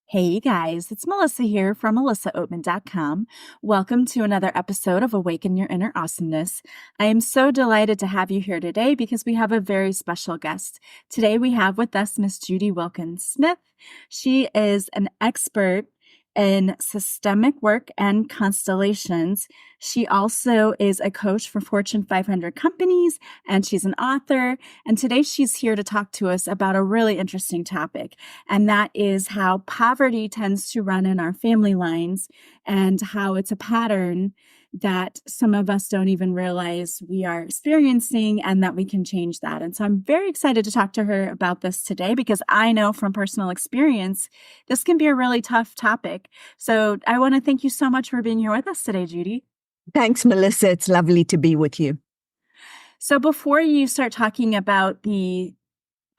Hey guys, it's Melissa here from melissaoatman.com. Welcome to another episode of Awaken Your Inner Awesomeness. I am so delighted to have you here today because we have a very special guest. Today we have with us Miss Judy Wilkins-Smith. She is an expert in systemic work and constellations. She also is a coach for Fortune 500 companies, and she's an author. And today she's here to talk to us about a really interesting topic, and that is how poverty tends to run in our family lines and how it's a pattern that some of us don't even realize we are experiencing and that we can change that. And so I'm very excited to talk to her about this today because I know from personal experience, this can be a really tough topic. So I want to thank you so much for being here with us today, Judy. Thanks, Melissa. It's lovely to be with you. So before you start talking about the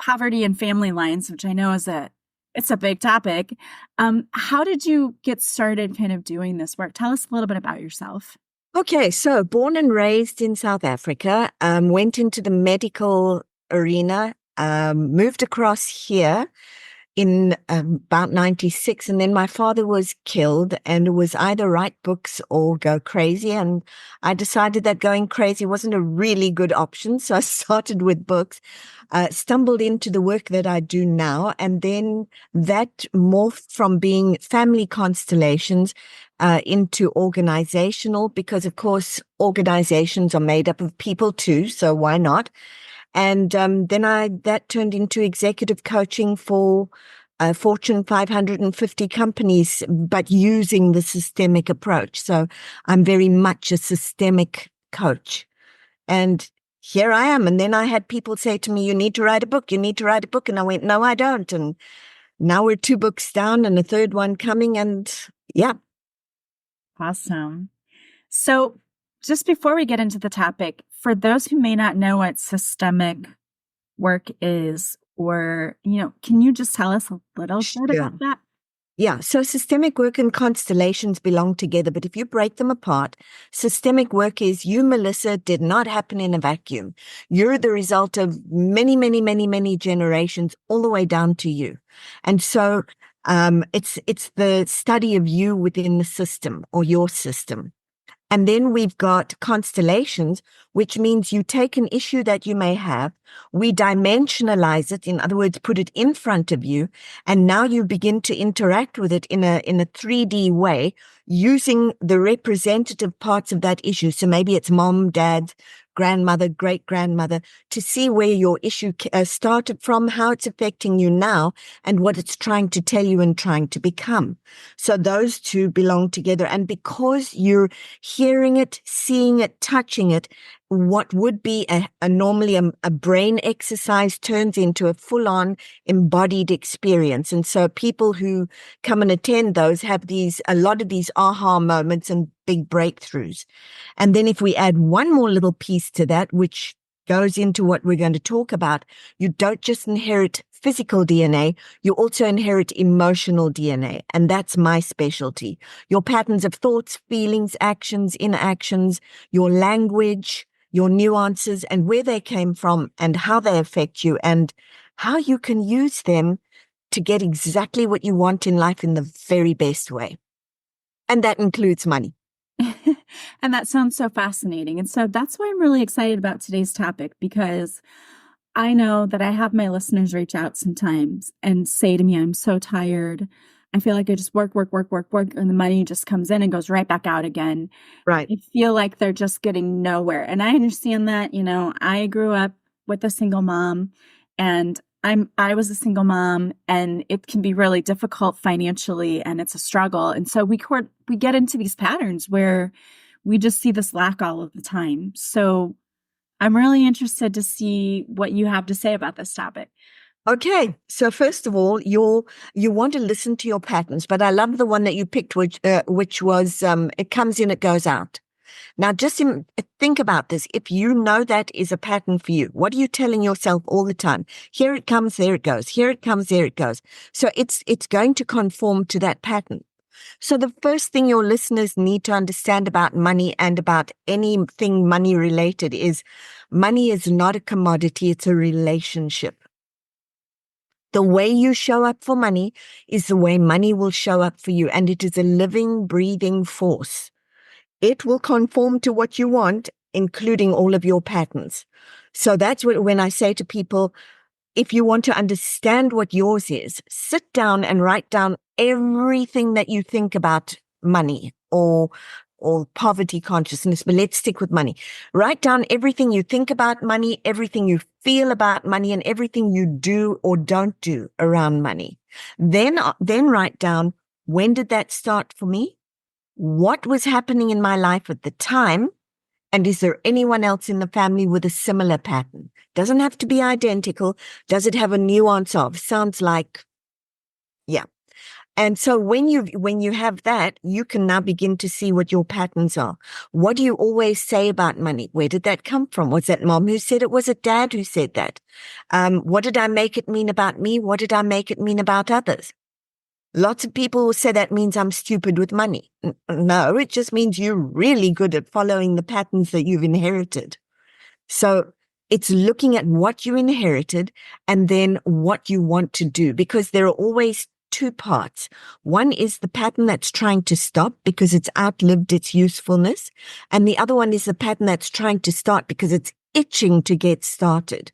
poverty and family lines, which I know it's a big topic, how did you get started kind of doing this work? Tell us a little bit about yourself. Okay, so born and raised in South Africa, went into the medical arena, moved across here in about 96, and then my father was killed, and it was either write books or go crazy, and I decided that going crazy wasn't a really good option, so I started with books, stumbled into the work that I do now, and then that morphed from being family constellations into organizational, because of course organizations are made up of people too, so why not? And then that turned into executive coaching for Fortune 550 companies, but using the systemic approach. So I'm very much a systemic coach. And here I am. And then I had people say to me, you need to write a book. You need to write a book. And I went, no, I don't. And now we're 2 books down and a third one coming. And yeah. Awesome. So just before we get into the topic, for those who may not know what systemic work is, or, can you just tell us a little bit about that? Yeah, so systemic work and constellations belong together, but if you break them apart, systemic work is you, Melissa, did not happen in a vacuum. You're the result of many, many, many, many generations all the way down to you. And so it's the study of you within the system or your system. And then we've got constellations, which means you take an issue that you may have, we dimensionalize it, in other words, put it in front of you, and now you begin to interact with it in a 3D way using the representative parts of that issue. So maybe it's mom, dad, grandmother, great-grandmother, to see where your issue started from, how it's affecting you now, and what it's trying to tell you and trying to become. So those two belong together. And because you're hearing it, seeing it, touching it, what would be normally a brain exercise turns into a full-on embodied experience. And so people who come and attend those have a lot of these aha moments and big breakthroughs. And then if we add one more little piece to that, which goes into what we're going to talk about, you don't just inherit physical DNA, you also inherit emotional DNA. And that's my specialty. Your patterns of thoughts, feelings, actions, inactions, your language, your nuances, and where they came from and how they affect you and how you can use them to get exactly what you want in life in the very best way. And that includes money. And that sounds so fascinating. And so that's why I'm really excited about today's topic, because I know that I have my listeners reach out sometimes and say to me, I'm so tired. I feel like I just work, and the money just comes in and goes right back out again. Right. I feel like they're just getting nowhere. And I understand that, I grew up with a single mom, and I was a single mom, and it can be really difficult financially, and it's a struggle. And so we get into these patterns where we just see this lack all of the time. So I'm really interested to see what you have to say about this topic. Okay, so first of all, you want to listen to your patterns, but I love the one that you picked, which was it comes in, it goes out. Now, just think about this. If you know that is a pattern for you, what are you telling yourself all the time? Here it comes, there it goes. Here it comes, there it goes. So it's going to conform to that pattern. So the first thing your listeners need to understand about money and about anything money related is money is not a commodity, it's a relationship. The way you show up for money is the way money will show up for you. And it is a living, breathing force. It will conform to what you want, including all of your patterns. So that's when I say to people, if you want to understand what yours is, sit down and write down everything that you think about money or poverty consciousness, but let's stick with money. Write down everything you think about money, everything you feel about money, and everything you do or don't do around money. Then write down, when did that start for me? What was happening in my life at the time? And is there anyone else in the family with a similar pattern? Doesn't have to be identical. Does it have a nuance of? Sounds like, yeah. And so when you have that, you can now begin to see what your patterns are. What do you always say about money? Where did that come from? Was that mom who said it? Was it dad who said that? What did I make it mean about me? What did I make it mean about others? Lots of people will say that means I'm stupid with money. No, it just means you're really good at following the patterns that you've inherited. So it's looking at what you inherited and then what you want to do, because there are always two parts. One is the pattern that's trying to stop because it's outlived its usefulness. And the other one is the pattern that's trying to start because it's itching to get started.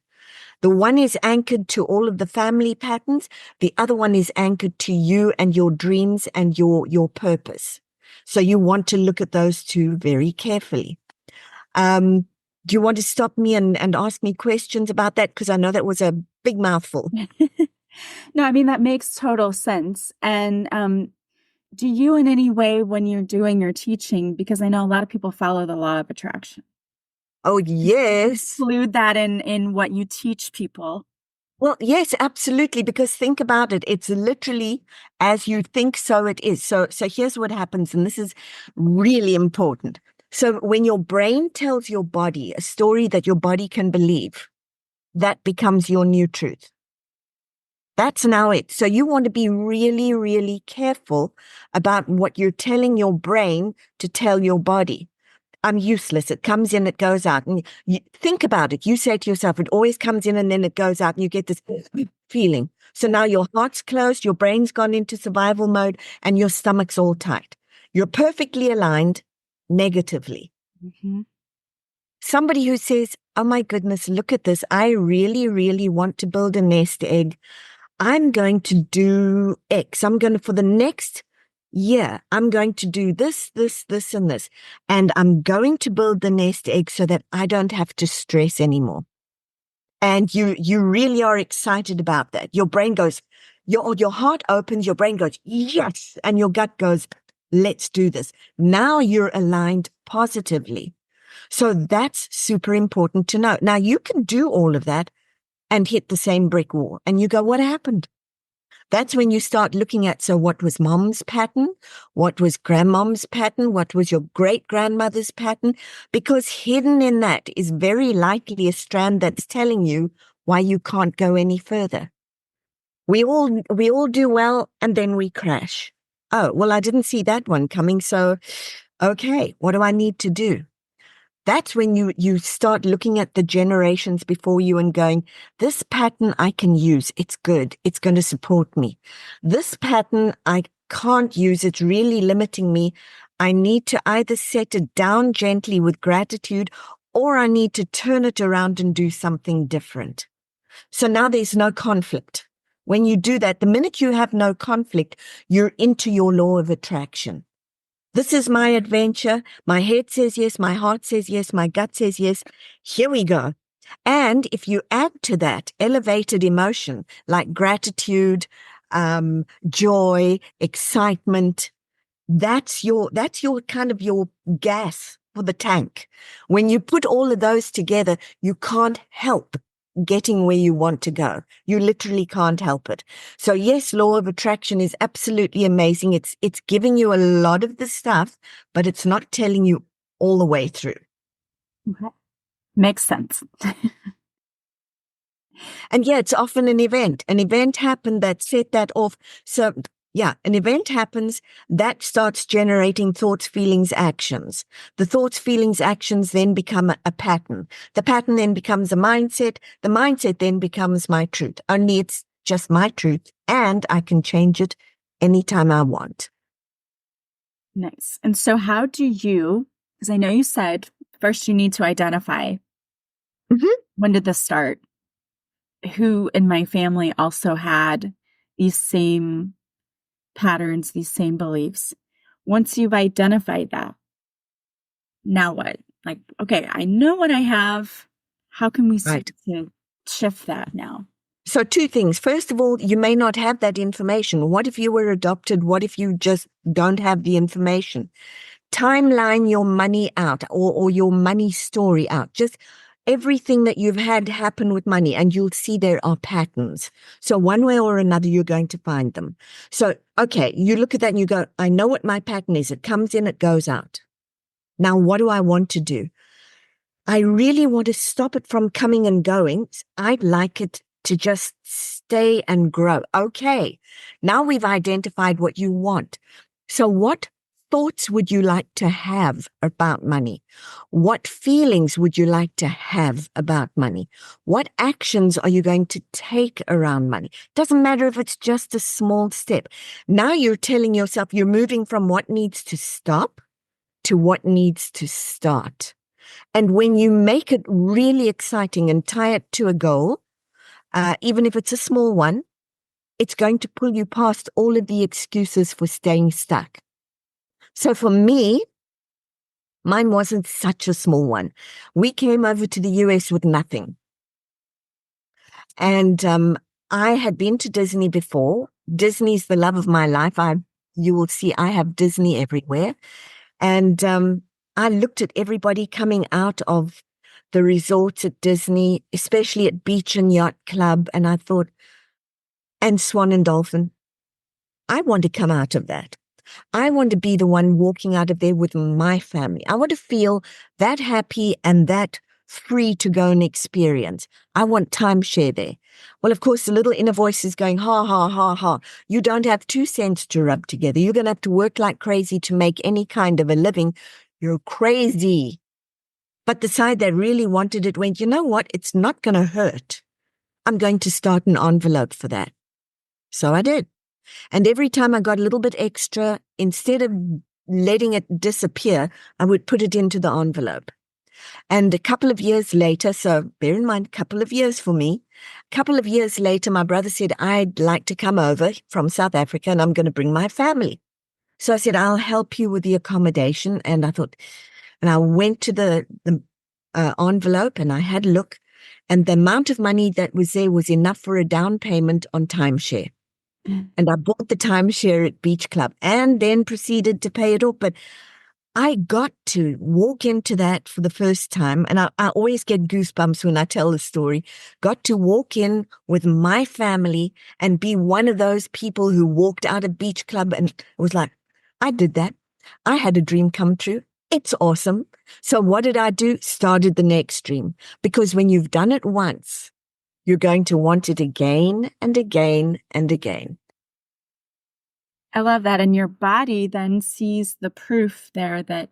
The one is anchored to all of the family patterns. The other one is anchored to you and your dreams and your purpose. So you want to look at those two very carefully. Do you want to stop me and ask me questions about that? Because I know that was a big mouthful. No, I mean, that makes total sense. And do you in any way, when you're doing your teaching, because I know a lot of people follow the law of attraction. Oh, yes. Include that in what you teach people. Well, yes, absolutely. Because think about it. It's literally as you think, so it is. So here's what happens. And this is really important. So when your brain tells your body a story that your body can believe, that becomes your new truth. That's now it. So you want to be really, really careful about what you're telling your brain to tell your body. I'm useless. It comes in, it goes out. And you think about it. You say to yourself, it always comes in and then it goes out and you get this feeling. So now your heart's closed, your brain's gone into survival mode, and your stomach's all tight. You're perfectly aligned negatively. Mm-hmm. Somebody who says, oh my goodness, look at this. I really, really want to build a nest egg. I'm going to do X. For the next year, I'm going to do this, this, this, and this. And I'm going to build the nest egg so that I don't have to stress anymore. And you really are excited about that. Your brain goes, your heart opens, your brain goes, yes. And your gut goes, let's do this. Now you're aligned positively. So that's super important to know. Now you can do all of that and hit the same brick wall. And you go, what happened? That's when you start looking at, so what was mom's pattern? What was grandmom's pattern? What was your great-grandmother's pattern? Because hidden in that is very likely a strand that's telling you why you can't go any further. We all do well and then we crash. Oh, well, I didn't see that one coming. So, okay, what do I need to do? That's when you start looking at the generations before you and going, this pattern I can use. It's good. It's going to support me. This pattern I can't use. It's really limiting me. I need to either set it down gently with gratitude, or I need to turn it around and do something different. So now there's no conflict. When you do that, the minute you have no conflict, you're into your law of attraction. This is my adventure. My head says yes. My heart says yes. My gut says yes. Here we go. And if you add to that elevated emotion like gratitude, joy, excitement, that's your kind of your gas for the tank. When you put all of those together, you can't help getting where you want to go. You literally can't help it. So yes, law of attraction is absolutely amazing. It's giving you a lot of the stuff, but it's not telling you all the way through. Okay. Makes sense. And yeah, it's often an event. An event happened that set that off. So yeah, an event happens that starts generating thoughts, feelings, actions. The thoughts, feelings, actions then become a pattern. The pattern then becomes a mindset. The mindset then becomes my truth. Only it's just my truth, and I can change it anytime I want. Nice. And so how do you, because I know you said first you need to identify when did this start? Who in my family also had these same patterns, these same beliefs? Once you've identified that, now what? Like, okay, I know what I have. How can we start to shift that now? So two things. First of all, you may not have that information. What if you were adopted? What if you just don't have the information? Timeline your money out or your money story out. Just everything that you've had happen with money, and you'll see there are patterns. So one way or another, you're going to find them. So, okay, you look at that and you go, I know what my pattern is. It comes in, it goes out. Now, what do I want to do? I really want to stop it from coming and going. I'd like it to just stay and grow. Okay, now we've identified what you want. So what thoughts would you like to have about money? What feelings would you like to have about money? What actions are you going to take around money? Doesn't matter if it's just a small step. Now you're telling yourself you're moving from what needs to stop to what needs to start. And when you make it really exciting and tie it to a goal, even if it's a small one, it's going to pull you past all of the excuses for staying stuck. So for me, mine wasn't such a small one. We came over to the US with nothing. And I had been to Disney before. Disney's the love of my life. You will see I have Disney everywhere. And I looked at everybody coming out of the resorts at Disney, especially at Beach and Yacht Club, and I thought, and Swan and Dolphin, I want to come out of that. I want to be the one walking out of there with my family. I want to feel that happy and that free to go and experience. I want timeshare there. Well, of course, the little inner voice is going, ha, ha, ha, ha. You don't have 2 cents to rub together. You're going to have to work like crazy to make any kind of a living. You're crazy. But the side that really wanted it went, you know what? It's not going to hurt. I'm going to start an envelope for that. So I did. And every time I got a little bit extra, instead of letting it disappear, I would put it into the envelope. And a couple of years later, so bear in mind, a couple of years for me, a couple of years later, my brother said, I'd like to come over from South Africa and I'm going to bring my family. So I said, I'll help you with the accommodation. And I thought, and I went to the envelope and I had a look, and the amount of money that was there was enough for a down payment on timeshare. And I bought the timeshare at Beach Club and then proceeded to pay it off. But I got to walk into that for the first time, and I always get goosebumps when I tell the story, got to walk in with my family and be one of those people who walked out of Beach Club and was like, I did that. I had a dream come true. It's awesome. So what did I do? Started the next dream. Because when you've done it once, you're going to want it again and again and again. I love that. And your body then sees the proof there that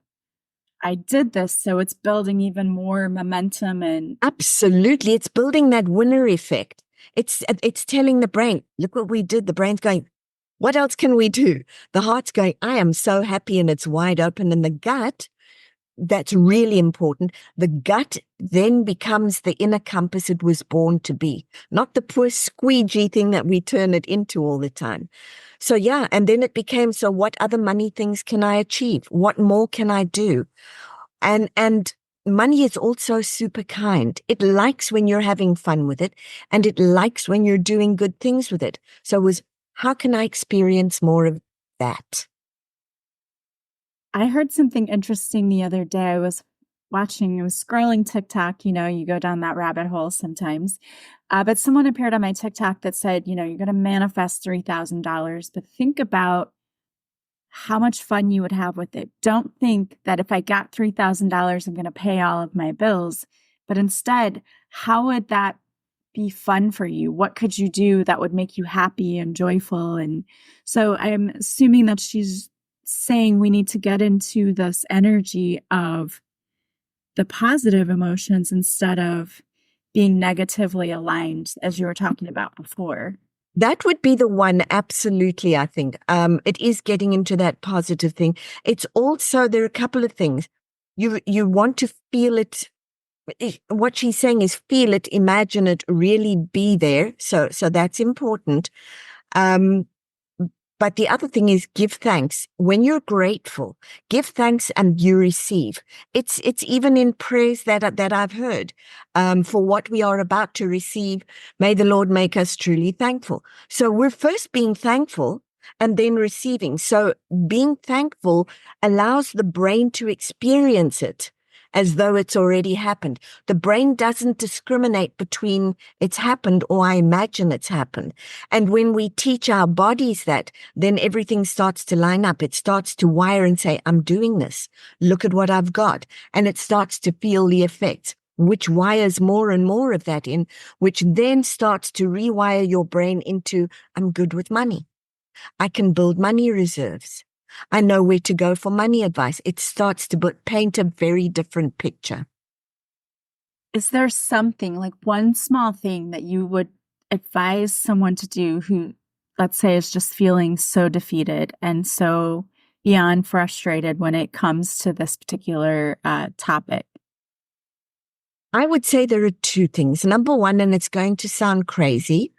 I did this. So it's building even more momentum. And absolutely. It's building that winner effect. It's telling the brain, look what we did. The brain's going, what else can we do? The heart's going, I am so happy, and it's wide open. And the gut, that's really important. The gut then becomes the inner compass it was born to be, not the poor squeegee thing that we turn it into all the time. So yeah, and then it became, so what other money things can I achieve? What more can I do? And money is also super kind. It likes when you're having fun with it, and it likes when you're doing good things with it. So it was, how can I experience more of that? I heard something interesting the other day. I was scrolling TikTok. You go down that rabbit hole sometimes. But someone appeared on my TikTok that said, you're going to manifest $3,000, but think about how much fun you would have with it. Don't think that if I got $3,000, I'm going to pay all of my bills, but instead, how would that be fun for you? What could you do that would make you happy and joyful? And so I'm assuming that she's saying we need to get into this energy of the positive emotions instead of being negatively aligned, as you were talking about before. That would be the one, absolutely, I think. It is getting into that positive thing. It's also, there are a couple of things. You want to feel it. What she's saying is feel it, imagine it, really be there. So that's important. Um, but the other thing is give thanks. When you're grateful, give thanks and you receive. It's even in prayers that I've heard, for what we are about to receive. May the Lord make us truly thankful. So we're first being thankful and then receiving. So being thankful allows the brain to experience it as though it's already happened. The brain doesn't discriminate between it's happened or I imagine it's happened. And when we teach our bodies that, then everything starts to line up. It starts to wire and say, I'm doing this. Look at what I've got. And it starts to feel the effects, which wires more and more of that in, which then starts to rewire your brain into, I'm good with money. I can build money reserves. I know where to go for money advice. It starts to paint a very different picture. Is there something, like one small thing that you would advise someone to do who, let's say, is just feeling so defeated and so beyond frustrated when it comes to this particular topic? I would say there are two things. Number one, and it's going to sound crazy,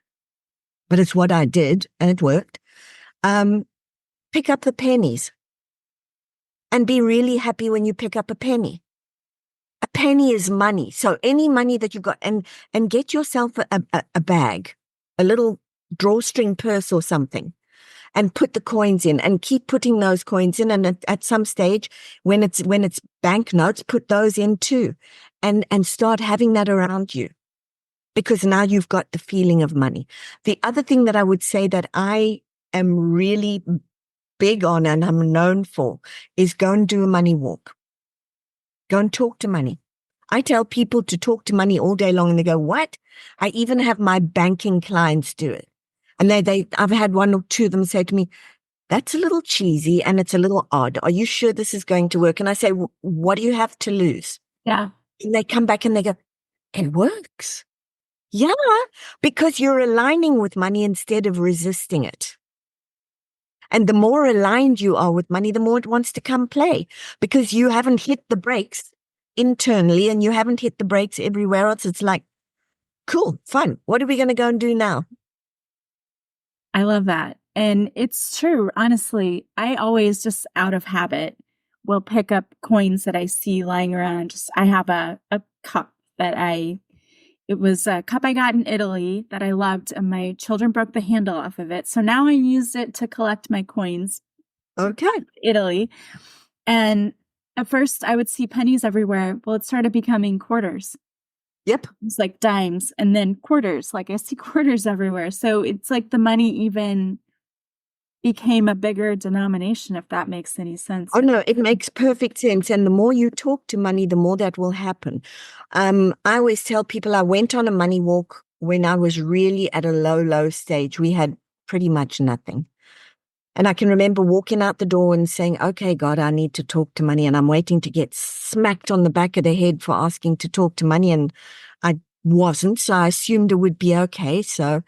but it's what I did and it worked. Pick up the pennies and be really happy when you pick up a penny. A penny is money. So any money that you've got, and get yourself a bag, a little drawstring purse or something, and put the coins in and keep putting those coins in. And at some stage, when it's banknotes, put those in too, and start having that around you, because now you've got the feeling of money. The other thing that I would say that I am really big on and I'm known for is go and do a money walk. Go and talk to money. I tell people to talk to money all day long and they go, what? I even have my banking clients do it. And I've had one or two of them say to me, that's a little cheesy and it's a little odd. Are you sure this is going to work? And I say, what do you have to lose? Yeah. And they come back and they go, it works. Yeah, because you're aligning with money instead of resisting it. And the more aligned you are with money, the more it wants to come play, because you haven't hit the brakes internally and you haven't hit the brakes everywhere else. It's like, cool, fun. What are we going to go and do now? I love that. And it's true. Honestly, I always just out of habit will pick up coins that I see lying around. I have a cup that it was a cup I got in Italy that I loved, and my children broke the handle off of it. So now I used it to collect my coins. Okay. Italy. And at first I would see pennies everywhere. Well, it started becoming quarters. Yep. It's like dimes and then quarters. Like I see quarters everywhere. So it's like the money even became a bigger denomination, if that makes any sense. Oh, no, it makes perfect sense. And the more you talk to money, the more that will happen. I always tell people I went on a money walk when I was really at a low stage. We had pretty much nothing. And I can remember walking out the door and saying, okay, God, I need to talk to money. And I'm waiting to get smacked on the back of the head for asking to talk to money. And I wasn't, so I assumed it would be okay. So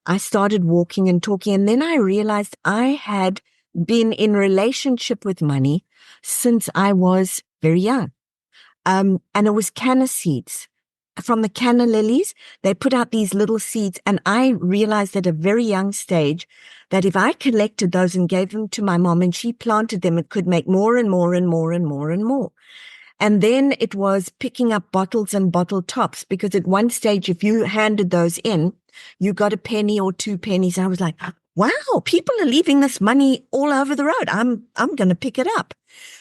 I started walking and talking. And then I realized I had been in relationship with money since I was very young. And it was canna seeds. From the canna lilies, they put out these little seeds. And I realized at a very young stage that if I collected those and gave them to my mom and she planted them, it could make more and more and more and more and more. And then it was picking up bottles and bottle tops, because at one stage, if you handed those in, you got a penny or 2 pennies. I was like, wow, people are leaving this money all over the road. I'm going to pick it up.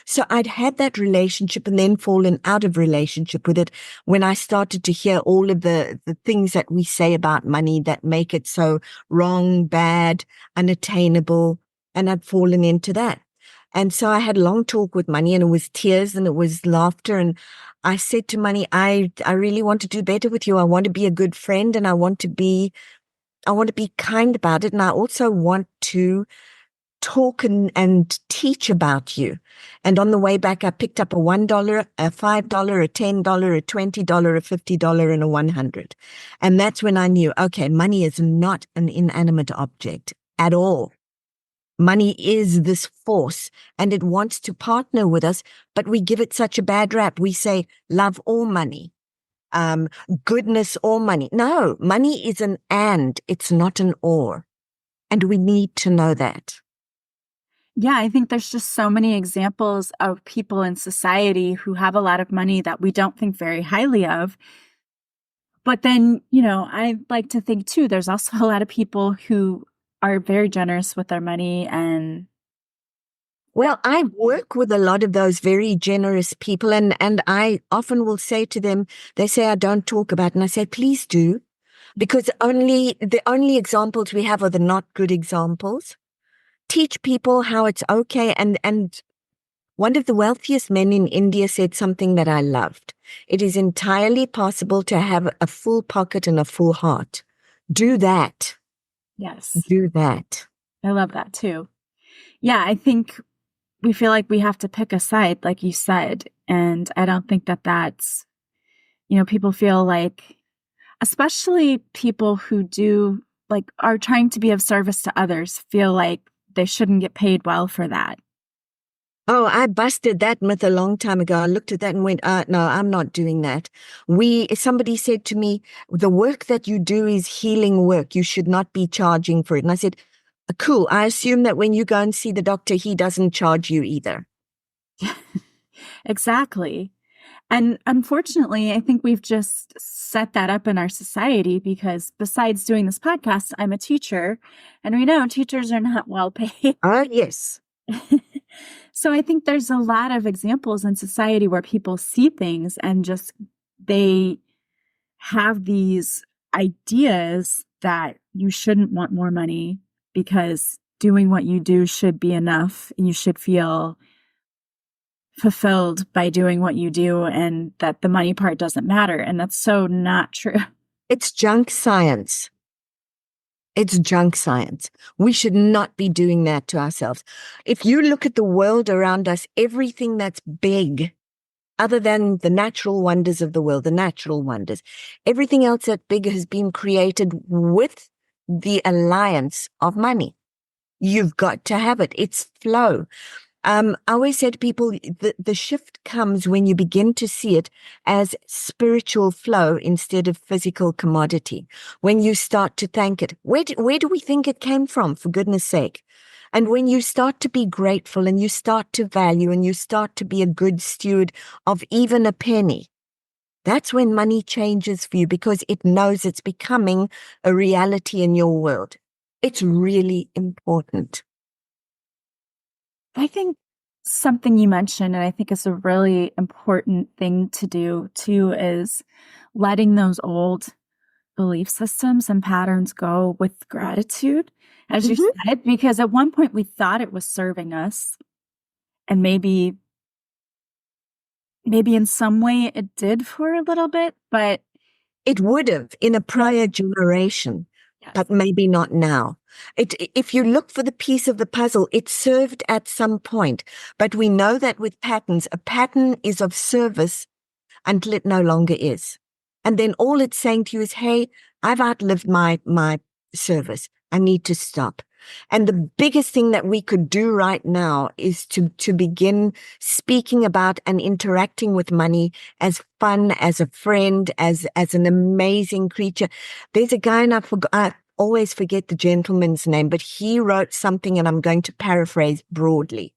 So I'd had that relationship and then fallen out of relationship with it when I started to hear all of the things that we say about money that make it so wrong, bad, unattainable. And I'd fallen into that. And so I had a long talk with money, and it was tears and it was laughter. And I said to money, I really want to do better with you. I want to be a good friend, and I want to be kind about it. And I also want to talk and teach about you. And on the way back, I picked up a $1, a $5, a $10, a $20, a $50, and a 100. And that's when I knew, okay, money is not an inanimate object at all. Money is this force and it wants to partner with us, but we give it such a bad rap. We say love or money, goodness or money. No, money is an and, it's not an or. And we need to know that. Yeah, I think there's just so many examples of people in society who have a lot of money that we don't think very highly of. But then, I like to think too, there's also a lot of people who are very generous with their money. And well, I work with a lot of those very generous people, and I often will say to them, they say I don't talk about it, and I say, please do, because the only examples we have are the not good examples. Teach people how it's okay. And one of the wealthiest men in India said something that I loved. It is entirely possible to have a full pocket and a full heart. Do that. yes, Do that. I love that too. Yeah, I think we feel like we have to pick a side, like you said. And I don't think that that's, people feel like, especially people who do are trying to be of service to others, feel like they shouldn't get paid well for that. Oh, I busted that myth a long time ago. I looked at that and went, no, I'm not doing that. Somebody said to me, the work that you do is healing work. You should not be charging for it. And I said, cool. I assume that when you go and see the doctor, he doesn't charge you either. Exactly. And unfortunately, I think we've just set that up in our society because besides doing this podcast, I'm a teacher, and we know teachers are not well paid. Yes. So I think there's a lot of examples in society where people see things and just they have these ideas that you shouldn't want more money because doing what you do should be enough and you should feel fulfilled by doing what you do and that the money part doesn't matter. And that's so not true. It's junk science. It's junk science. We should not be doing that to ourselves. If you look at the world around us, everything that's big, other than the natural wonders of the world, the natural wonders, everything else that's big has been created with the alliance of money. You've got to have it. It's flow. I always say to people, the shift comes when you begin to see it as spiritual flow instead of physical commodity. When you start to thank it, where do we think it came from, for goodness sake? And when you start to be grateful and you start to value and you start to be a good steward of even a penny, that's when money changes for you because it knows it's becoming a reality in your world. It's really important. I think something you mentioned, and I think is a really important thing to do too, is letting those old belief systems and patterns go with gratitude, as you said, because at one point we thought it was serving us, and maybe in some way it did for a little bit, but it would have in a prior generation. Yes. But maybe not now. If you look for the piece of the puzzle, it served at some point. But we know that with patterns, a pattern is of service until it no longer is. And then all it's saying to you is, hey, I've outlived my service. I need to stop. And the biggest thing that we could do right now is to begin speaking about and interacting with money as fun, as a friend, as an amazing creature. There's a guy, and I always forget the gentleman's name, but he wrote something, and I'm going to paraphrase broadly.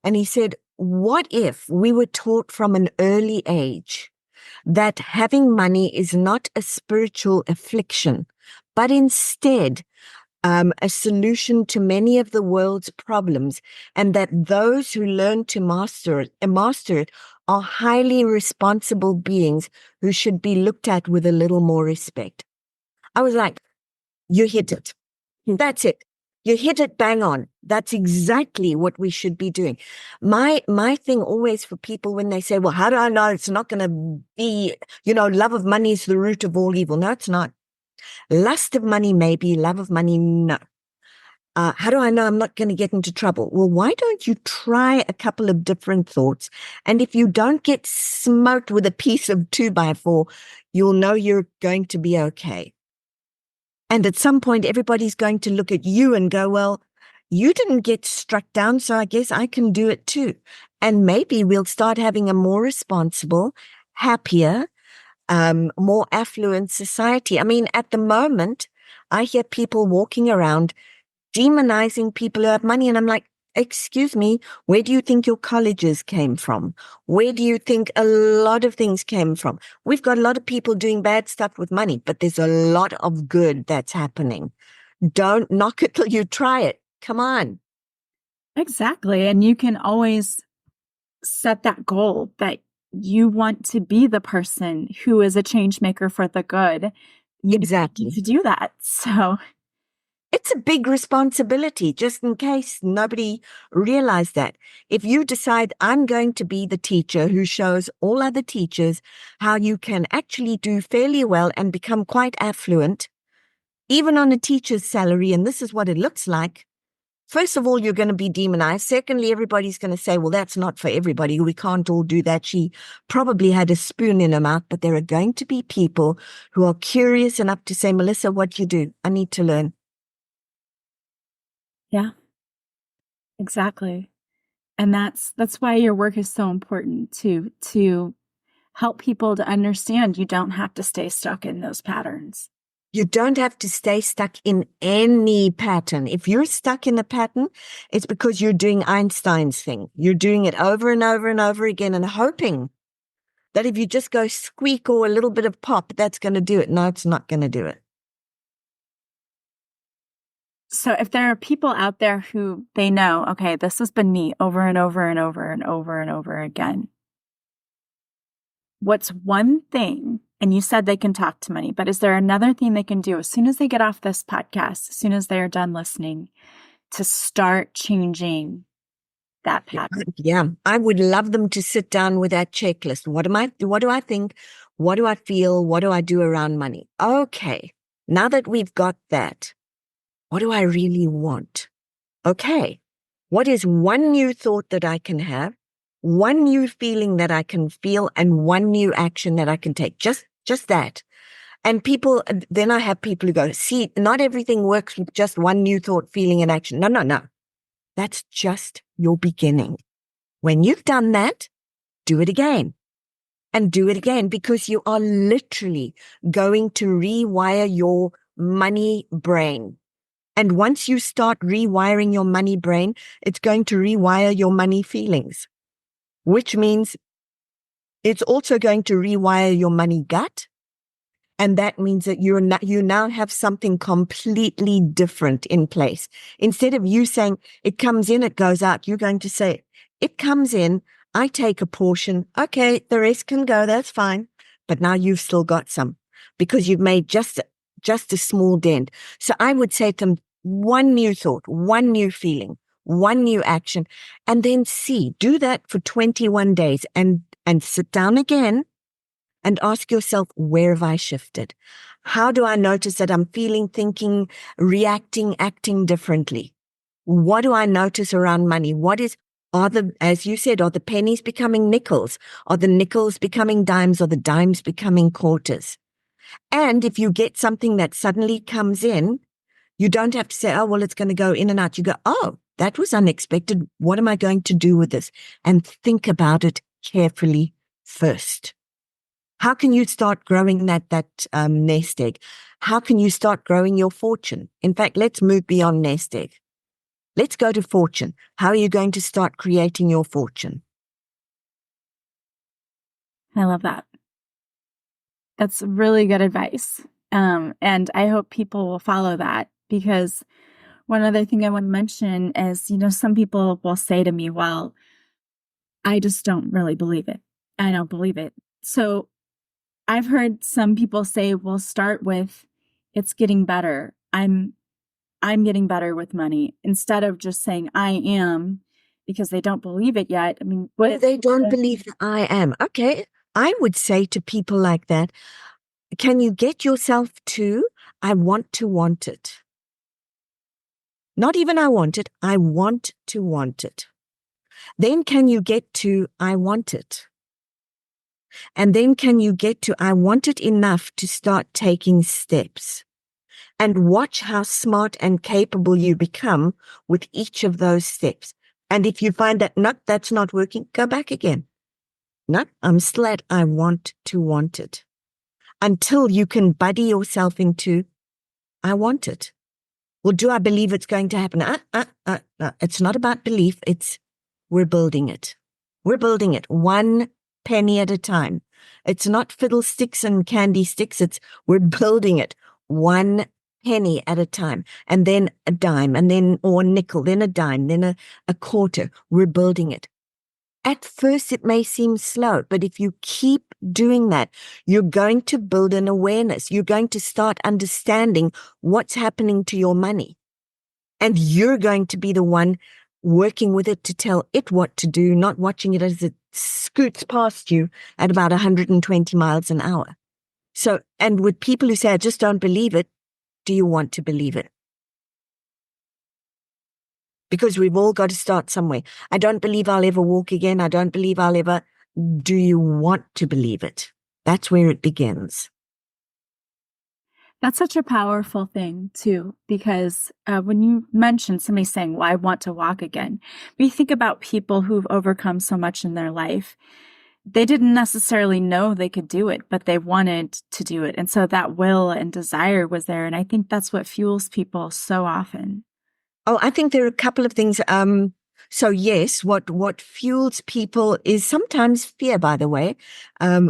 And he said, what if we were taught from an early age that having money is not a spiritual affliction, but instead a solution to many of the world's problems, and that those who learn to master it are highly responsible beings who should be looked at with a little more respect. I was like, you hit it. That's it. You hit it bang on. That's exactly what we should be doing. My thing always for people when they say, well, how do I know it's not going to be, love of money is the root of all evil? No, it's not. Lust of money, maybe. Love of money, no. How do I know I'm not going to get into trouble? Well, why don't you try a couple of different thoughts? And if you don't get smoked with a piece of 2x4, you'll know you're going to be okay. And at some point, everybody's going to look at you and go, well, you didn't get struck down, so I guess I can do it too. And maybe we'll start having a more responsible, happier, more affluent society. I mean, at the moment, I hear people walking around demonizing people who have money. And I'm like, excuse me, where do you think your colleges came from? Where do you think a lot of things came from? We've got a lot of people doing bad stuff with money, but there's a lot of good that's happening. Don't knock it till you try it. Come on. Exactly. And you can always set that goal that you want to be the person who is a change maker for the good. You Exactly. need to do that. So it's a big responsibility, just in case nobody realized that. If you decide I'm going to be the teacher who shows all other teachers how you can actually do fairly well and become quite affluent, even on a teacher's salary, and this is what it looks like. First of all, you're going to be demonized. Secondly, everybody's going to say, well, that's not for everybody. We can't all do that. She probably had a spoon in her mouth, but there are going to be people who are curious enough to say, Melissa, what do you do? I need to learn. yeah, exactly. And that's why your work is so important to help people to understand you don't have to stay stuck in those patterns. You don't have to stay stuck in any pattern. If you're stuck in a pattern, it's because you're doing Einstein's thing. You're doing it over and over and over again and hoping that if you just go squeak or a little bit of pop, that's going to do it. No, it's not going to do it. So if there are people out there who they know, okay, this has been me over and over and over and over and over again. What's one thing, and you said they can talk to money, but is there another thing they can do as soon as they get off this podcast, as soon as they are done listening, to start changing that pattern? Yeah, I would love them to sit down with that checklist. What do I think? What do I feel? What do I do around money? Okay, now that we've got that, what do I really want? Okay, what is one new thought that I can have, one new feeling that I can feel, and one new action that I can take? Just that. And people, then I have people who go, see, not everything works with just one new thought, feeling, and action. No. That's just your beginning. When you've done that, do it again and do it again, because you are literally going to rewire your money brain. And once you start rewiring your money brain, it's going to rewire your money feelings, which means it's also going to rewire your money gut. And that means that you now have something completely different in place. Instead of you saying it comes in, it goes out, you're going to say it comes in, I take a portion. Okay, the rest can go. That's fine. But now you've still got some because you've made just a small dent. So I would say to them, one new thought, one new feeling, one new action, and then do that for 21 days and sit down again and ask yourself, where have I shifted? How do I notice that I'm feeling, thinking, reacting, acting differently? What do I notice around money? As you said, are the pennies becoming nickels? Are the nickels becoming dimes? Are the dimes becoming quarters? And if you get something that suddenly comes in, you don't have to say, oh, well, it's going to go in and out. You go, oh, that was unexpected. What am I going to do with this? And think about it carefully first. How can you start growing that nest egg? How can you start growing your fortune? In fact, let's move beyond nest egg. Let's go to fortune. How are you going to start creating your fortune? I love that. That's really good advice. And I hope people will follow that, because one other thing I want to mention is, some people will say to me, well, I just don't really believe it. I don't believe it. So I've heard some people say, well, start with, it's getting better. I'm getting better with money, instead of just saying I am, because they don't believe it yet. I mean, They don't believe that I am. Okay. I would say to people like that, can you get yourself to, I want to want it? Not even I want it. I want to want it. Then can you get to I want it? And then can you get to I want it enough to start taking steps? And watch how smart and capable you become with each of those steps. And if you find that, nope, that's not working, go back again. No, I'm still at I want to want it. Until you can buddy yourself into I want it. Well, do I believe it's going to happen? No. It's not about belief. It's we're building it. We're building it one penny at a time. It's not fiddlesticks and candy sticks. It's we're building it one penny at a time, and then a dime, and then or a nickel, then a dime, then a quarter. We're building it. At first, it may seem slow, but if you keep doing that, you're going to build an awareness. You're going to start understanding what's happening to your money. And you're going to be the one working with it to tell it what to do, not watching it as it scoots past you at about 120 miles an hour. So, and with people who say, I just don't believe it, do you want to believe it? Because we've all got to start somewhere. I don't believe I'll ever walk again. I don't believe I'll ever. Do you want to believe it? That's where it begins. That's such a powerful thing, too, because when you mention somebody saying, well, I want to walk again, we think about people who've overcome so much in their life. They didn't necessarily know they could do it, but they wanted to do it. And so that will and desire was there. And I think that's what fuels people so often. Oh, I think there are a couple of things. So yes, what fuels people is sometimes fear, by the way,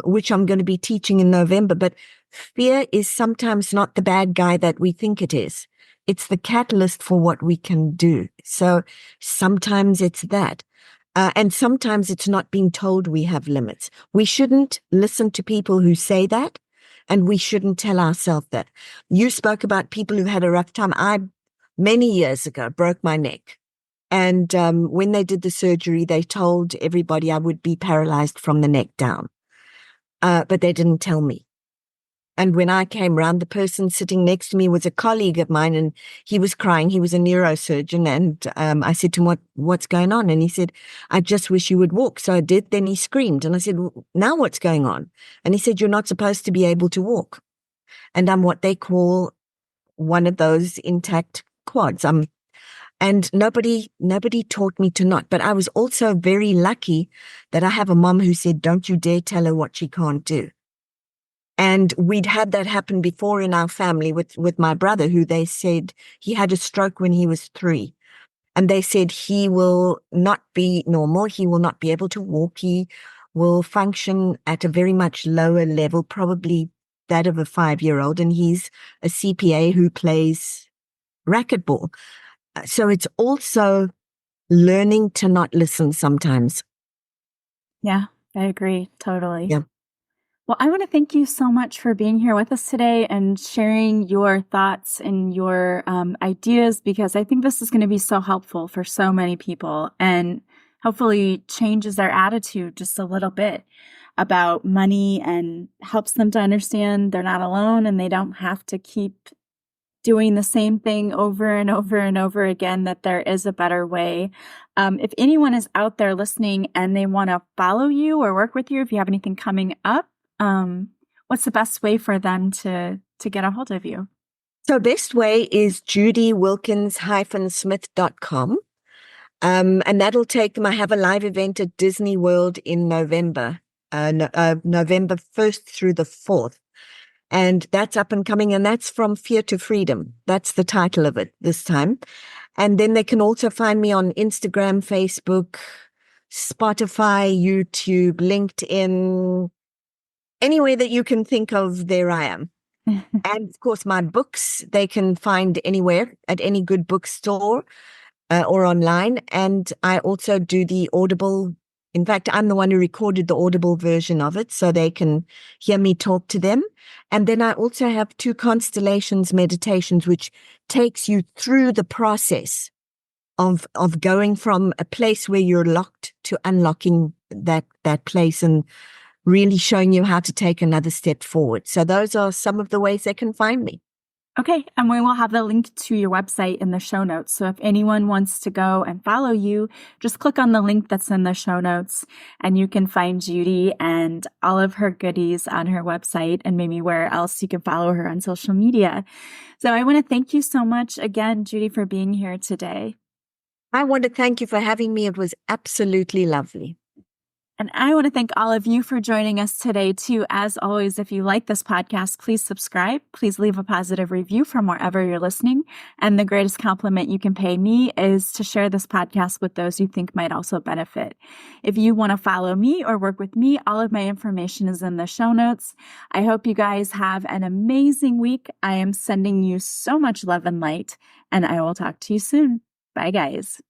which I'm going to be teaching in November. But fear is sometimes not the bad guy that we think it is. It's the catalyst for what we can do. So sometimes it's that. And sometimes it's not being told we have limits. We shouldn't listen to people who say that, and we shouldn't tell ourselves that. You spoke about people who had a rough time. Many years ago, broke my neck. And when they did the surgery, they told everybody I would be paralyzed from the neck down. But they didn't tell me. And when I came round, the person sitting next to me was a colleague of mine, and he was crying. He was a neurosurgeon. And I said to him, what's going on? And he said, I just wish you would walk. So I did. Then he screamed. And I said, well, now what's going on? And he said, you're not supposed to be able to walk. And I'm what they call one of those intact quads. And nobody taught me to not. But I was also very lucky that I have a mom who said, don't you dare tell her what she can't do. And we'd had that happen before in our family with my brother, who they said he had a stroke when he was 3. And they said he will not be normal. He will not be able to walk. He will function at a very much lower level, probably that of a 5-year-old. And he's a CPA who plays racquetball. So it's also learning to not listen sometimes. Yeah, I agree. Totally. Yeah. Well, I want to thank you so much for being here with us today and sharing your thoughts and your ideas, because I think this is going to be so helpful for so many people and hopefully changes their attitude just a little bit about money and helps them to understand they're not alone and they don't have to keep doing the same thing over and over and over again, that there is a better way. If anyone is out there listening and they want to follow you or work with you, if you have anything coming up, what's the best way for them to get a hold of you? So best way is Judy Wilkins-Smith.com. And that'll take them. I have a live event at Disney World in November, November 1st through the 4th. And that's up and coming, and that's From Fear to Freedom. That's the title of it this time. And then they can also find me on Instagram, Facebook, Spotify, YouTube, LinkedIn, anywhere that you can think of, there I am. And of course, my books, they can find anywhere at any good bookstore or online. And I also do the Audible. In fact, I'm the one who recorded the Audible version of it, so they can hear me talk to them. And then I also have 2 Constellations meditations, which takes you through the process of going from a place where you're locked to unlocking that place and really showing you how to take another step forward. So those are some of the ways they can find me. Okay, and we will have the link to your website in the show notes. So if anyone wants to go and follow you, just click on the link that's in the show notes and you can find Judy and all of her goodies on her website and maybe where else you can follow her on social media. So I want to thank you so much again, Judy, for being here today. I want to thank you for having me. It was absolutely lovely. And I want to thank all of you for joining us today, too. As always, if you like this podcast, please subscribe. Please leave a positive review from wherever you're listening. And the greatest compliment you can pay me is to share this podcast with those you think might also benefit. If you want to follow me or work with me, all of my information is in the show notes. I hope you guys have an amazing week. I am sending you so much love and light, and I will talk to you soon. Bye, guys.